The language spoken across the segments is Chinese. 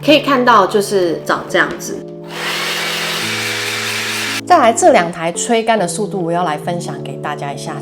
可以看到就是长这样子。再来这2台吹干的速度，我要来分享给大家一下。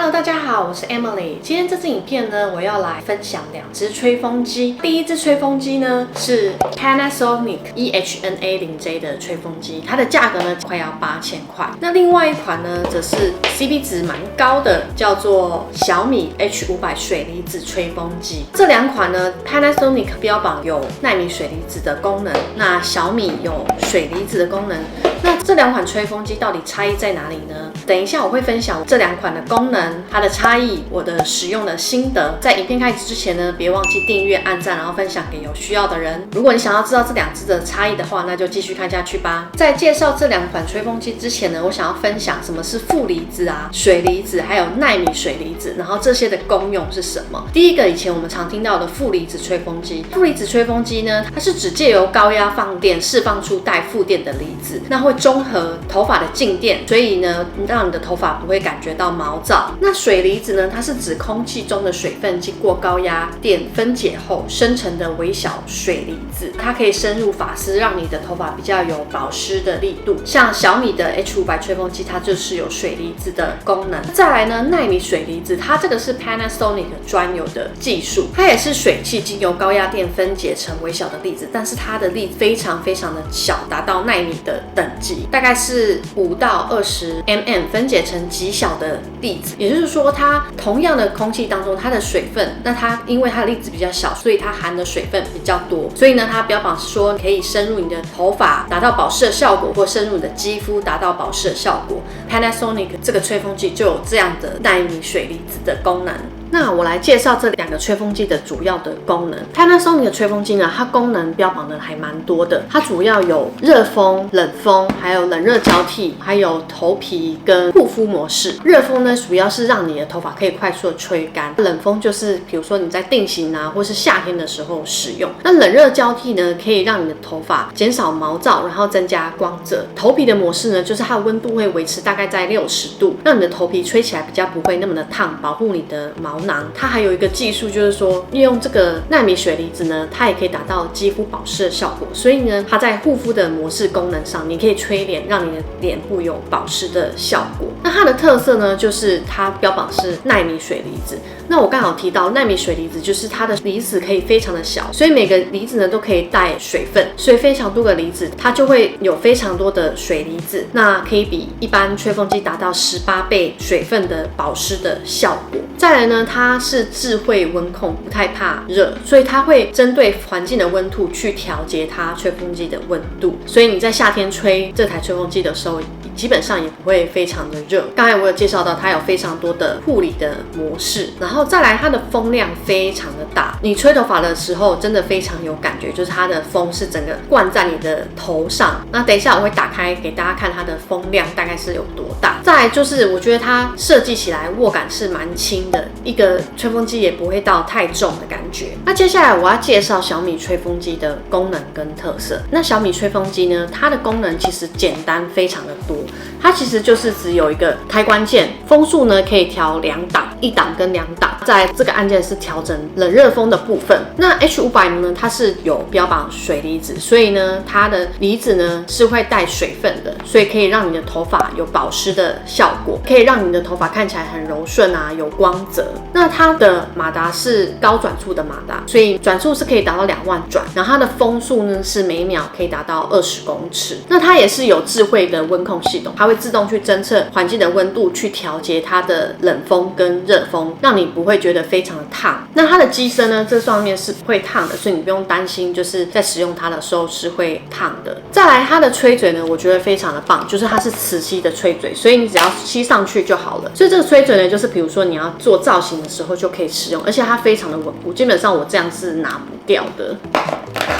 大家好，我是 Emily。今天这支影片呢，我要来分享2支吹风机。第一支吹风机呢是 Panasonic EH-N-A0J 的吹风机，它的价格呢快要8000块。那另外一款呢，则是 CP 值蛮高的，叫做小米 H500 水离子吹风机。这2款呢 ，Panasonic 标榜有奈米水离子的功能，那小米有水离子的功能。那这2款吹风机到底差异在哪里呢？等一下我会分享这2款的功能、它的差异、我的使用的心得。在影片开始之前呢，别忘记订阅、按赞，然后分享给有需要的人。如果你想要知道这2支的差异的话，那就继续看下去吧。在介绍这2款吹风机之前呢，我想要分享什么是负离子啊、水离子，还有奈米水离子，然后这些的功用是什么。第一个，以前我们常听到的负离子吹风机。负离子吹风机呢，它是只借由高压放电释放出带负电的离子，那会中和头发的静电，所以呢，让你的头发不会感觉到毛躁。那水离子呢，它是指空气中的水分经过高压电分解后生成的微小水离子，它可以深入发丝，让你的头发比较有保湿的力度。像小米的 H500 吹风机，它就是有水离子的功能。再来呢，奈米水离子，它这个是 Panasonic 专有的技术，它也是水汽经由高压电分解成微小的粒子，但是它的粒非常非常的小，达到奈米的等级，大概是5到20 mm 分解成极小的粒子。也就是说，它同样的空气当中，它的水分，那它因为它的粒子比较小，所以它含的水分比较多，所以呢，它标榜说可以深入你的头发达到保湿的效果，或深入你的肌肤达到保湿的效果。Panasonic 这个吹风机就有这样的奈米水离子的功能。那我来介绍这2个吹风机的主要的功能。Panasonic 的吹风机呢，它功能标榜的还蛮多的，它主要有热风、冷风，还有冷热交替，还有头皮跟护肤模式。热风呢，主要是让你的头发可以快速的吹干；冷风就是比如说你在定型啊，或是夏天的时候使用。那冷热交替呢，可以让你的头发减少毛躁，然后增加光泽。头皮的模式呢，就是它的温度会维持大概在60度，让你的头皮吹起来比较不会那么的烫，保护你的毛囊。它还有一个技术，就是说利用这个奈米水离子呢，它也可以达到肌肤保湿的效果。所以呢，它在护肤的模式功能上，你可以吹脸，让你的脸部有保湿的效果。那它的特色呢，就是它标榜是奈米水离子。那我刚好提到奈米水离子，就是它的离子可以非常的小，所以每个离子呢都可以带水分，所以非常多的离子，它就会有非常多的水离子，那可以比一般吹风机达到18倍水分的保湿的效果。再来呢，它是智慧温控，不太怕热，所以它会针对环境的温度去调节它吹风机的温度，所以你在夏天吹这台吹风机的时候，基本上也不会非常的热。刚才我有介绍到，它有非常多的护理的模式，然后再来它的风量非常的大，你吹头发的时候真的非常有感觉，就是它的风是整个灌在你的头上。那等一下我会打开给大家看它的风量大概是有多大。再来就是我觉得它设计起来握感是蛮轻的，一个吹风机也不会到太重的感觉。那接下来我要介绍小米吹风机的功能跟特色。那小米吹风机呢，它的功能其实简单非常的多，它其实就是只有一个开关键，风速呢可以调2档，1档跟2档，在这个按键是调整冷热风的部分。那 H500 呢，它是有标榜水离子，所以呢它的离子呢是会带水分的，所以可以让你的头发有保湿的效果，可以让你的头发看起来很柔顺啊，有光泽。那它的马达是高转速的马达，所以转速是可以达到2万转，然后它的风速呢是每秒可以达到20公尺。那它也是有智慧的温控系统，它会自动去侦测环境的温度，去调节它的冷风跟热风，让你不会觉得非常的烫。那它的机身呢，这上面是不会烫的，所以你不用担心就是在使用它的时候是会烫的。再来它的吹嘴呢，我觉得非常的棒，就是它是磁吸的吹嘴，所以你只要吸上去就好了。所以这个吹嘴呢，就是比如说你要做造型的时候就可以使用，而且它非常的稳固，基本上我这样是拿不掉的。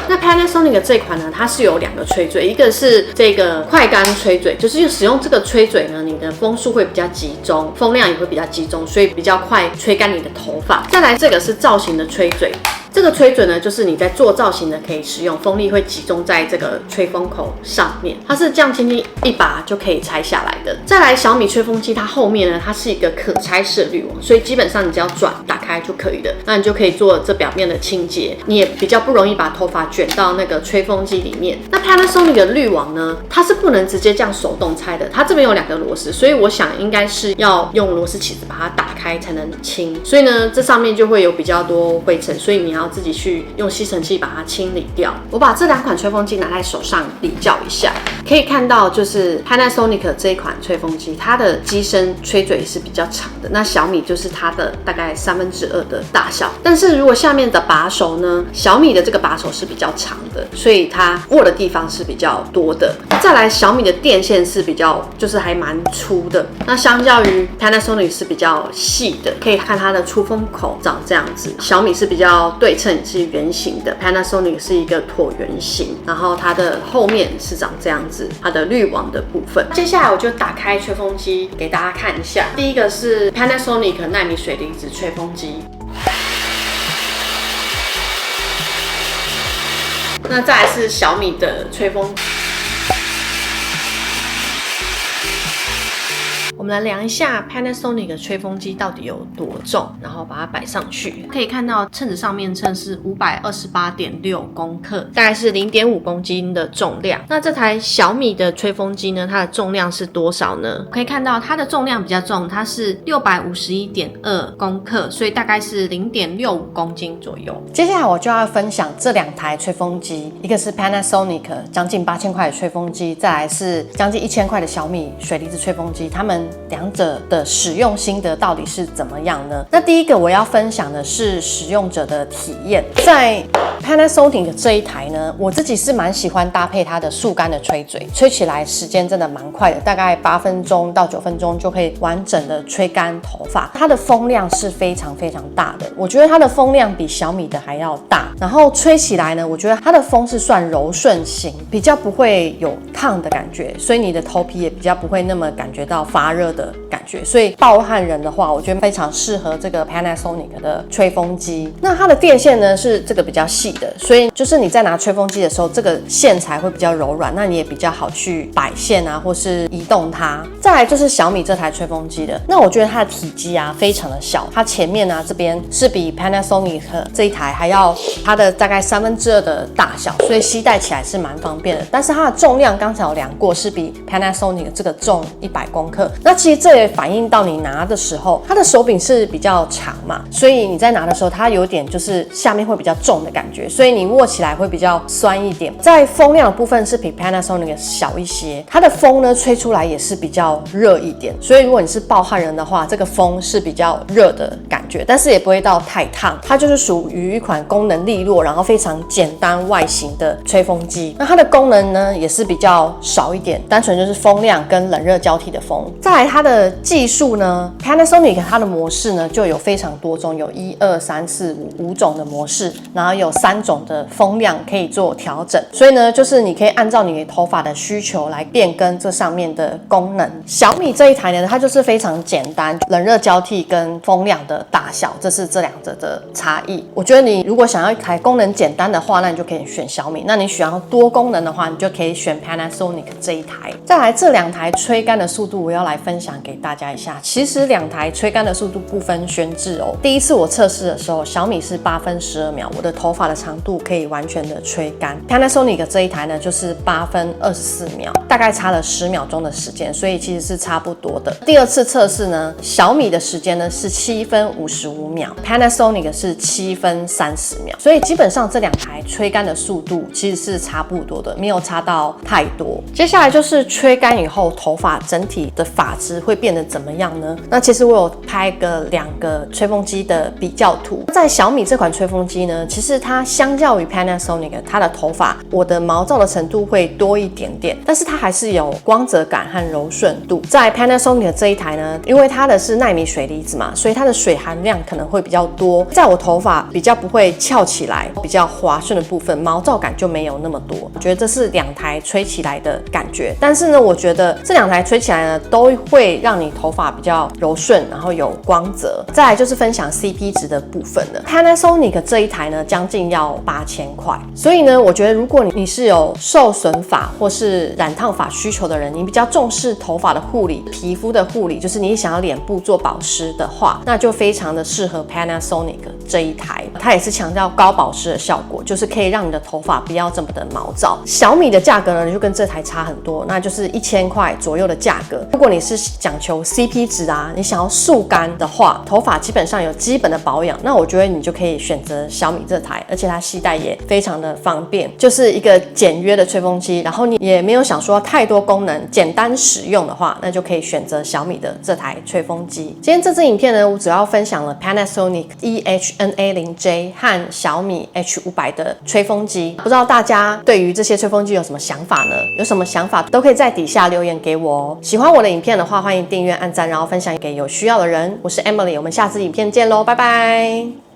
那 Panasonic 这款呢，它是有2个吹嘴，一个是这个快干吹嘴，就是使用这个吹嘴呢，你的风速会比较集中，风量也会比较集中，所以比较快吹干你的头发。再来这个是造型的吹嘴。这个吹嘴呢，就是你在做造型的可以使用，风力会集中在这个吹风口上面，它是这样轻轻一拔就可以拆下来的。再来，小米吹风机它后面呢，它是一个可拆式的滤网，所以基本上你只要打开就可以了，那你就可以做这表面的清洁，你也比较不容易把头发卷到那个吹风机里面。那 Panasonic 的滤网呢，它是不能直接这样手动拆的，它这边有2个螺丝，所以我想应该是要用螺丝起子把它打开才能清，所以呢，这上面就会有比较多灰尘，所以你要自己去用吸尘器把它清理掉。我把这2款吹风机拿在手上比较一下，可以看到就是 Panasonic 这一款吹风机，它的机身吹嘴是比较长的，那小米就是它的大概2/3的大小。但是如果下面的把手呢，小米的这个把手是比较长的，所以它握的地方是比较多的。再来，小米的电线是比较就是还蛮粗的，那相较于 Panasonic 是比较细的，可以看它的出风口长这样子。小米是比较对称，是圆形的 ，Panasonic 是一个椭圆形，然后它的后面是长这样子，它的滤网的部分。接下来我就打开吹风机给大家看一下，第一个是 Panasonic 奈米水离子吹风机。那再来是小米的吹风机。我们来量一下 Panasonic 的吹风机到底有多重，然后把它摆上去。可以看到秤子上面称是528.6公克，大概是0.5公斤的重量。那这台小米的吹风机呢，它的重量是多少呢？可以看到它的重量比较重，它是651.2公克，所以大概是0.65公斤左右。接下来我就要分享这2台吹风机，一个是 Panasonic 将近8000块的吹风机，再来是将近1000块的小米水离子吹风机，它们2者的使用心得到底是怎么样呢？那第一个我要分享的是使用者的体验。在 Panasonic 这一台呢，我自己是蛮喜欢搭配它的速干的吹嘴，吹起来时间真的蛮快的，大概8分钟到9分钟就可以完整的吹干头发。它的风量是非常非常大的，我觉得它的风量比小米的还要大，然后吹起来呢，我觉得它的风是算柔顺型，比较不会有烫的感觉，所以你的头皮也比较不会那么感觉到发热的感觉，所以暴汗人的话，我觉得非常适合这个 Panasonic 的吹风机。那它的电线呢是这个比较细的，所以就是你在拿吹风机的时候，这个线材会比较柔软，那你也比较好去摆线啊，或是移动它。再来就是小米这台吹风机的，那我觉得它的体积啊非常的小，它前面啊这边是比 Panasonic 这一台还要它的大概2/3的大小，所以携带起来是蛮方便的。但是它的重量刚才有量过，是比 Panasonic 这个重100公克。那其实这也反映到你拿的时候，它的手柄是比较长嘛，所以你在拿的时候，它有点就是下面会比较重的感觉，所以你握起来会比较酸一点。在风量的部分是比 Panasonic 小一些，它的风呢吹出来也是比较热一点，所以如果你是暴汗人的话，这个风是比较热的感觉，但是也不会到太烫。它就是属于一款功能利落，然后非常简单外形的吹风机。那它的功能呢也是比较少一点，单纯就是风量跟冷热交替的风。再来它的技术呢 ，Panasonic 它的模式呢就有非常多种，有1、2、3、4、5种的模式，然后有3种的风量可以做调整。所以呢，就是你可以按照你的头发的需求来变更这上面的功能。小米这一台呢，它就是非常简单，冷热交替跟风量的大小，这是这2者的差异。我觉得你如果想要一台功能简单的话，那你就可以选小米；那你想要多功能的话，你就可以选 Panasonic 这一台。再来这2台吹干的速度，我要来分享给大家一下。其实2台吹干的速度不分轩轾哦。第一次我测试的时候，小米是8分12秒，我的头发的长度可以完全的吹干。Panasonic 这一台呢，就是8分24秒，大概差了10秒钟的时间，所以其实是差不多的。第2次测试呢，小米的时间呢是7分55秒 ，Panasonic 是7分30秒，所以基本上这2台吹干的速度其实是差不多的，没有差到太多。接下来就是吹干以后，头发整体的发质会变得怎么样呢？那其实我有拍2个吹风机的比较图。在小米这款吹风机呢，其实它相较于 Panasonic， 它的头发我的毛躁的程度会多一点点，但是它还是有光泽感和柔顺度。在 Panasonic 这一台呢，因为它的是奈米水离子嘛，所以它的水含量可能会比较多，在我头发比较不会翘起来，比较滑顺的部分，毛躁感就没有那么多。我觉得这是两台吹起来的感觉，但是呢，我觉得这两台吹起来呢，都会让你头发比较柔顺，然后有光泽。再来就是分享 CP 值的部分了。Panasonic 这一台呢，将近要8000块，所以呢，我觉得如果你是有受损发或是染烫发需求的人，你比较重视头发的护理、皮肤的护理，就是你想要脸部做保湿的话，那就非常的适合 Panasonic 这一台。它也是强调高保湿的效果，就是可以让你的头发不要这么的毛躁。小米的价格呢，就跟这台差很多，那就是1000块左右的价格。如果你是讲求 CP 值啊，你想要速干的话，头发基本上有基本的保养，那我觉得你就可以选择小米这台，而且它携带也非常的方便，就是一个简约的吹风机，然后你也没有想说太多功能，简单使用的话，那就可以选择小米的这台吹风机。今天这支影片呢，我主要分享了 Panasonic EHNA0J 和小米H500的吹风机，不知道大家对于这些吹风机有什么想法呢？有什么想法都可以在底下留言给我哦。喜欢我的影片的话，欢迎订阅、按赞，然后分享给有需要的人。我是 Emily， 我们下次影片见喽，拜拜。